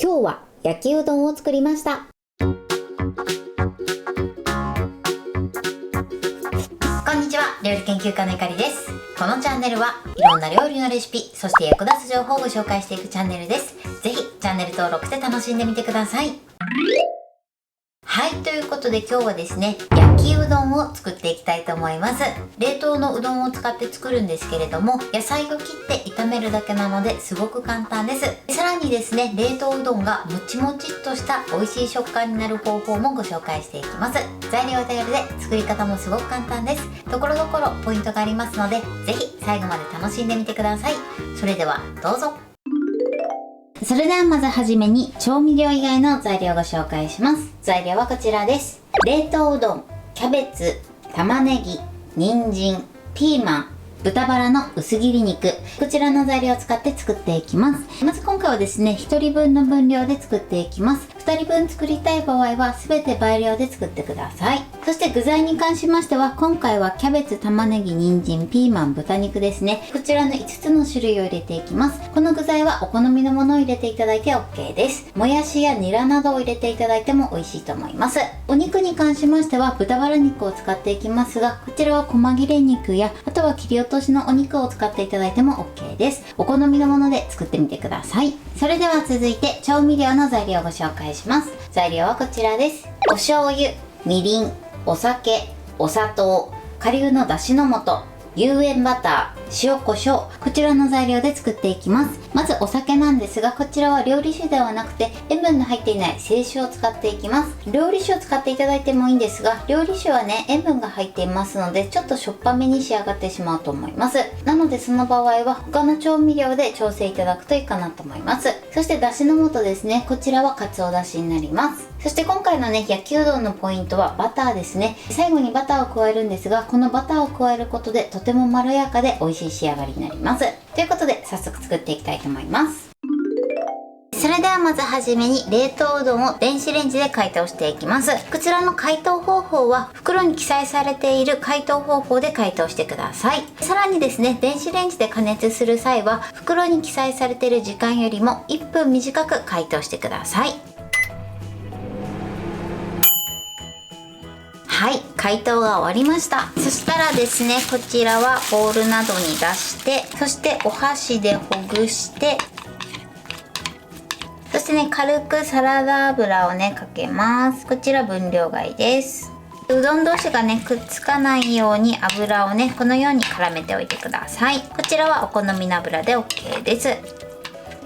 今日は焼きうどんを作りました。こんにちは、料理研究家のゆかりです。このチャンネルはいろんな料理のレシピ、そして役立つ情報をご紹介していくチャンネルです。ぜひチャンネル登録して楽しんでみてください。はい、ということで今日はですね、焼きうどんを作っていきたいと思います。冷凍のうどんを使って作るんですけれども、野菜を切って炒めるだけなのですごく簡単です。さらにですね、冷凍うどんがもちもちっとした美味しい食感になる方法もご紹介していきます。材料は手軽で作り方もすごく簡単です。ところどころポイントがありますので、ぜひ最後まで楽しんでみてください。それではどうぞ。それではまずはじめに調味料以外の材料をご紹介します。材料はこちらです。冷凍うどん、キャベツ、玉ねぎ、人参、ピーマン、豚バラの薄切り肉、こちらの材料を使って作っていきます。まず今回はですね、1人分の分量で作っていきます。2人分作りたい場合は全て倍量で作ってください。そして具材に関しましては、今回はキャベツ、玉ねぎ、人参、ピーマン、豚肉ですね。こちらの5つの種類を入れていきます。この具材はお好みのものを入れていただいて OK です。もやしやニラなどを入れていただいても美味しいと思います。お肉に関しましては豚バラ肉を使っていきますが、こちらは細切れ肉やあとは切り落としのお肉を使っていただいても OK です。お好みのもので作ってみてください。それでは続いて調味料の材料をご紹介します。材料はこちらです。お醤油、みりん、お酒、お砂糖、顆粒のだしの素、有塩バター、塩コショウ、こちらの材料で作っていきます。まずお酒なんですが、こちらは料理酒ではなくて塩分の入っていない清酒を使っていきます。料理酒を使っていただいてもいいんですが、料理酒はね、塩分が入っていますのでちょっとしょっぱめに仕上がってしまうと思います。なのでその場合は他の調味料で調整いただくといいかなと思います。そしてだしの素ですね、こちらはかつおだしになります。そして今回のね、焼きうどんのポイントはバターですね。最後にバターを加えるんですが、このバターを加えることでとてもまろやかで美味しい仕上がりになります。ということで早速作っていきたいと思います。それではまずはじめに冷凍うどんを電子レンジで解凍していきます。こちらの解凍方法は袋に記載されている解凍方法で解凍してください。さらにですね、電子レンジで加熱する際は袋に記載されている時間よりも1分短く解凍してください。はい、解凍が終わりました。そしたらですね、こちらはボウルなどに出して、そしてお箸でほぐして、そしてね、軽くサラダ油をねかけます。こちら分量外です。うどん同士がねくっつかないように油をねこのように絡めておいてください。こちらはお好みの油で OK です。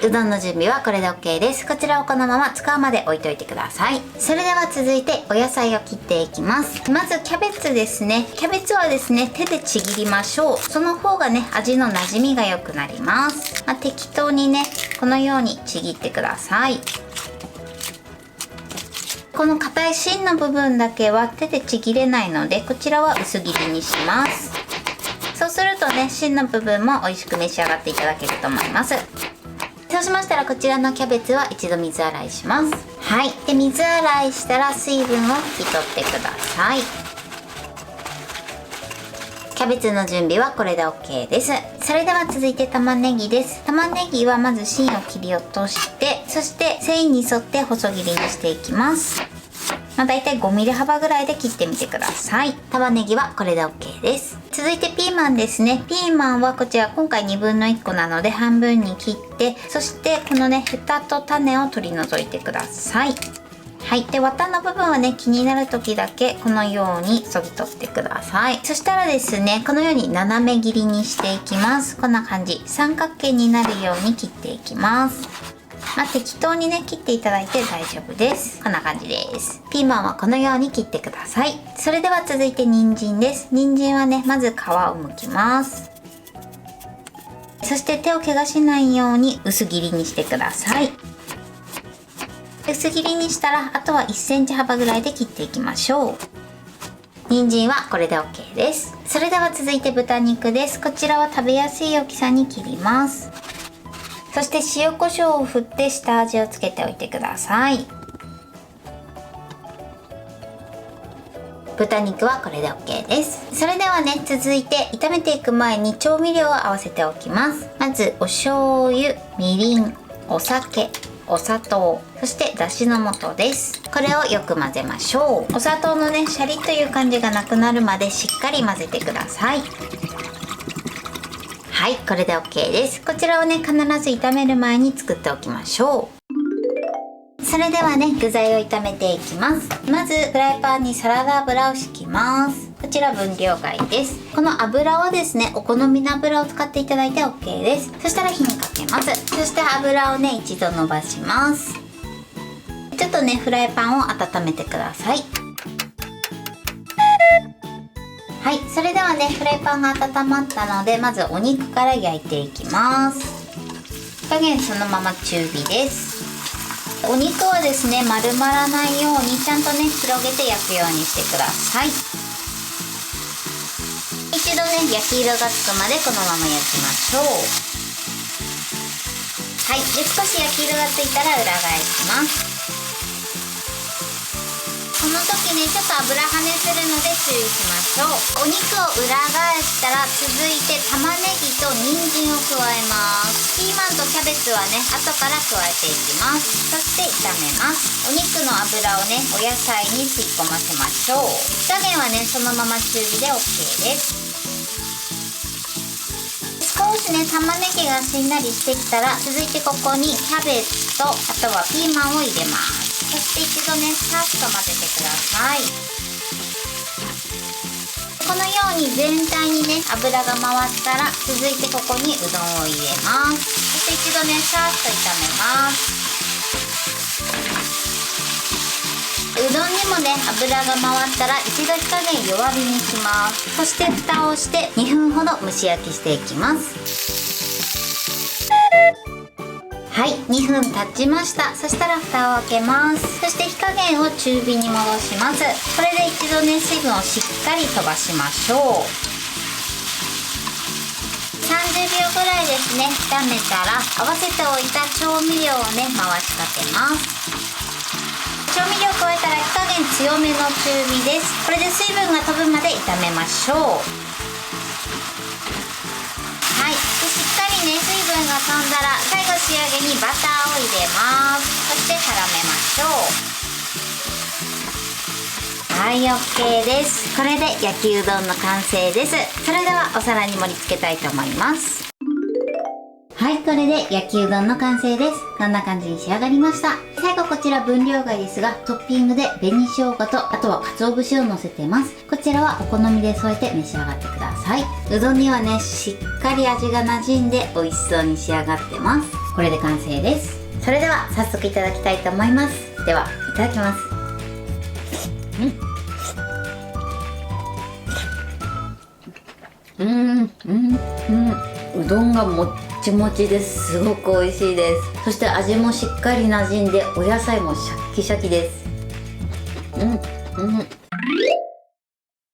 うどんの準備はこれで OK です。こちらをこのまま使うまで置いといてください。それでは続いてお野菜を切っていきます。まずキャベツですね。キャベツはですね、手でちぎりましょう。その方がね、味の馴染みが良くなります。適当にね、このようにちぎってください。この硬い芯の部分だけは手でちぎれないので、こちらは薄切りにします。そうするとね、芯の部分も美味しく召し上がっていただけると思います。そうしましたらこちらのキャベツは一度水洗いします。はい。で、水洗いしたら水分を拭き取ってください。キャベツの準備はこれで OK です。それでは続いて玉ねぎです。玉ねぎはまず芯を切り落として、そして繊維に沿って細切りにしていきます。だいたい5ミリ幅ぐらいで切ってみてください。玉ねぎはこれで OK です。続いてピーマンですね。ピーマンはこちら今回1/2個なので半分に切って、そしてこのね、ヘタと種を取り除いてください。はい。で、綿の部分はね、気になる時だけこのように削ぎ取ってください。そしたらですね、このように斜め切りにしていきます。こんな感じ。三角形になるように切っていきます。適当にね切っていただいて大丈夫です。こんな感じです。ピーマンはこのように切ってください。それでは続いて人参です。人参はねまず皮を剥きます。そして手を怪我しないように薄切りにしてください。薄切りにしたらあとは1センチ幅ぐらいで切っていきましょう。人参はこれで OK です。それでは続いて豚肉です。こちらは食べやすい大きさに切ります。そして塩コショウを振って下味をつけておいてください。豚肉はこれで OK です。それではね、続いて炒めていく前に調味料を合わせておきます。まずお醤油、みりん、お酒、お砂糖、そしてだしの素です。これをよく混ぜましょう。お砂糖のねシャリという感じがなくなるまでしっかり混ぜてください。はい、これで OK です。こちらをね必ず炒める前に作っておきましょう。それではね具材を炒めていきます。まずフライパンにサラダ油を敷きます。こちら分量外です。この油はですねお好みの油を使っていただいて OK です。そしたら火にかけます。そして油をね一度伸ばします。ちょっとねフライパンを温めてください。はい、それではねフライパンが温まったのでまずお肉から焼いていきます。火加減そのまま中火です。お肉はですね丸まらないようにちゃんとね広げて焼くようにしてください。一度ね焼き色がつくまでこのまま焼きましょう。はい、で少し焼き色がついたら裏返します。この時ねちょっと油跳ねするので注意しましょう。お肉を裏返したら続いて玉ねぎと人参を加えます。ピーマンとキャベツはね後から加えていきます。そして炒めます。お肉の油をねお野菜に吸い込ませましょう。火加減はねそのまま中火で OK です。少しね玉ねぎがしんなりしてきたら続いてここにキャベツとあとはピーマンを入れます。そして一度ねさっと混ぜてください。このように全体にね油が回ったら続いてここにうどんを入れます。そして一度ねさっと炒めます。うどんにもね油が回ったら一度火加減弱火にします。そして蓋をして2分ほど蒸し焼きしていきます。はい、2分経ちました。そしたら蓋を開けます。そして火加減を中火に戻します。これで一度ね水分をしっかり飛ばしましょう。30秒ぐらいですね炒めたら合わせておいた調味料をね回しかけます。調味料を加えたら火加減強めの中火です。これで水分が飛ぶまで炒めましょう。はい、でしっかりね水分が飛んだら最後仕上げにバターを入れます。そして絡めましょう。はい、 OK です。これで焼きうどんの完成です。それではお皿に盛り付けたいと思います。はい、これで焼きうどんの完成です。こんな感じに仕上がりました。最後こちら分量外ですがトッピングで紅生姜とあとは鰹節を乗せてます。こちらはお好みで添えて召し上がってください。うどんにはねしっかり味が馴染んで美味しそうに仕上がってます。これで完成です。それでは早速いただきたいと思います。ではいただきます。うどんがもっちもちです。すごく美味しいです。そして味もしっかり馴染んでお野菜もシャッキシャキです。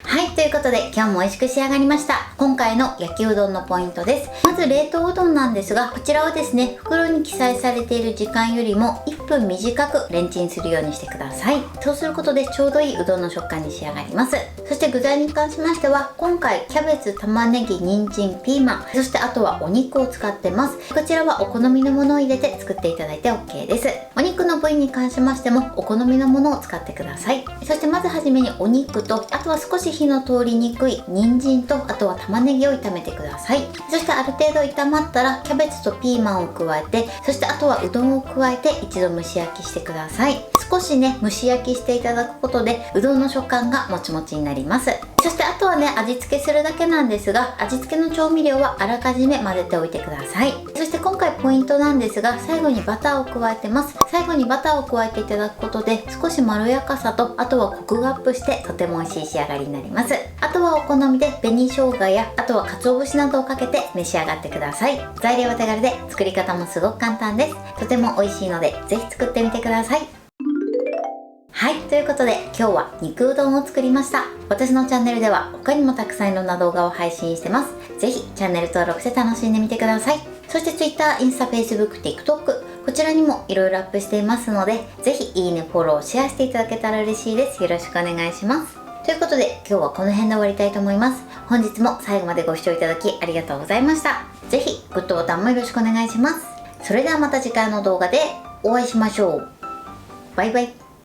はい、ということで今日も美味しく仕上がりました。今回の焼きうどんのポイントです。まず冷凍うどんなんですが、こちらはですね袋に記載されている時間よりも1分短くレンチンするようにしてください。そうすることでちょうどいいうどんの食感に仕上がります。そして具材に関しましては今回キャベツ、玉ねぎ、人参、ピーマン、そしてあとはお肉を使ってます。こちらはお好みのものを入れて作っていただいて OK です。お肉の部位に関しましてもお好みのものを使ってください。そしてまずはじめにお肉とあとは少し火の通りにくい人参とあとは玉ねぎを炒めてください。そしてある程度炒まったらキャベツとピーマンを加えて、そしてあとはうどんを加えて一度蒸し焼きしてください。少しね蒸し焼きしていただくことでうどんの食感がもちもちになります。そしてあとはね味付けするだけなんですが、味付けの調味料はあらかじめ混ぜておいてください。そして今回ポイントなんですが、最後にバターを加えてます。最後にバターを加えていただくことで少しまろやかさとあとはコクがアップしてとても美味しい仕上がりになります。あとはお好みで紅生姜やあとは鰹節などをかけて召し上がってください。材料は手軽で作り方もすごく簡単です。とても美味しいのでぜひ作ってみてください。はい、ということで今日は肉うどんを作りました。私のチャンネルでは他にもたくさんいろんな動画を配信してます。ぜひチャンネル登録して楽しんでみてください。そして Twitter、インスタ、Facebook、TikTok こちらにもいろいろアップしていますので、ぜひいいね、フォロー、シェアしていただけたら嬉しいです。よろしくお願いします。ということで今日はこの辺で終わりたいと思います。本日も最後までご視聴いただきありがとうございました。ぜひグッドボタンもよろしくお願いします。それではまた次回の動画でお会いしましょう。バイバイ。